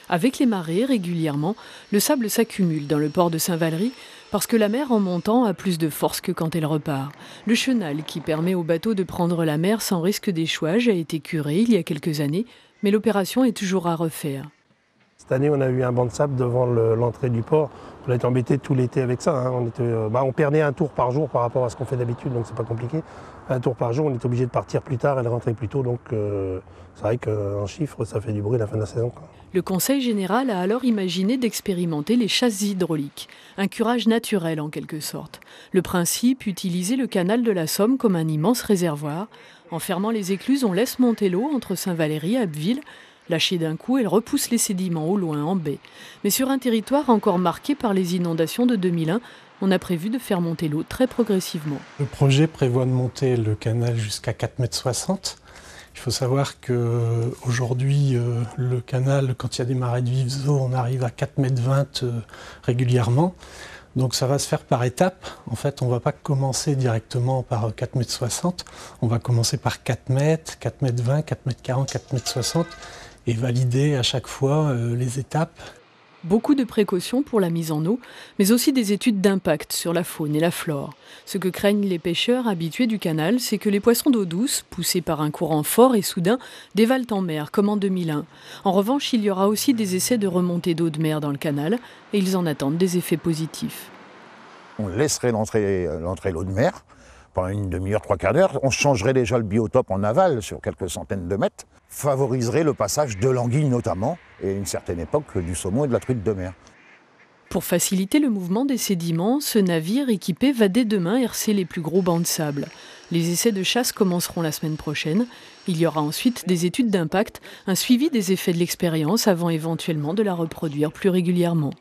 Avec les marées, régulièrement, le sable s'accumule dans le port de Saint-Valery parce que la mer en montant a plus de force que quand elle repart. Le chenal qui permet aux bateaux de prendre la mer sans risque d'échouage a été curé il y a quelques années, mais l'opération est toujours à refaire. Cette année, on a eu un banc de sable devant l'entrée du port. On a été embêtés tout l'été avec ça. On perdait un tour par jour par rapport à ce qu'on fait d'habitude, donc c'est pas compliqué. Un tour par jour, on est obligé de partir plus tard et de rentrer plus tôt. Donc c'est vrai qu'en chiffres, ça fait du bruit à la fin de la saison. Le Conseil général a alors imaginé d'expérimenter les chasses hydrauliques, un curage naturel en quelque sorte. Le principe, utiliser le canal de la Somme comme un immense réservoir. En fermant les écluses, on laisse monter l'eau entre Saint-Valery et Abbeville. Lâchée d'un coup, elle repousse les sédiments au loin en baie. Mais sur un territoire encore marqué par les inondations de 2001, on a prévu de faire monter l'eau très progressivement. Le projet prévoit de monter le canal jusqu'à 4,60 m. Il faut savoir qu'aujourd'hui, le canal, quand il y a des marées de vives eaux, on arrive à 4,20 m régulièrement. Donc ça va se faire par étapes. En fait, on ne va pas commencer directement par 4,60 m. On va commencer par 4 mètres, 4,20 m, 4,40 m, 4,60 m et valider à chaque fois les étapes. Beaucoup de précautions pour la mise en eau, mais aussi des études d'impact sur la faune et la flore. Ce que craignent les pêcheurs habitués du canal, c'est que les poissons d'eau douce, poussés par un courant fort et soudain, dévalent en mer, comme en 2001. En revanche, il y aura aussi des essais de remontée d'eau de mer dans le canal, et ils en attendent des effets positifs. On laisserait l'entrée l'eau de mer pendant une demi-heure, trois quarts d'heure. On changerait déjà le biotope en aval sur quelques centaines de mètres, favoriserait le passage de l'anguille notamment, et à une certaine époque du saumon et de la truite de mer. Pour faciliter le mouvement des sédiments, ce navire équipé va dès demain herser les plus gros bancs de sable. Les essais de chasse commenceront la semaine prochaine. Il y aura ensuite des études d'impact, un suivi des effets de l'expérience avant éventuellement de la reproduire plus régulièrement.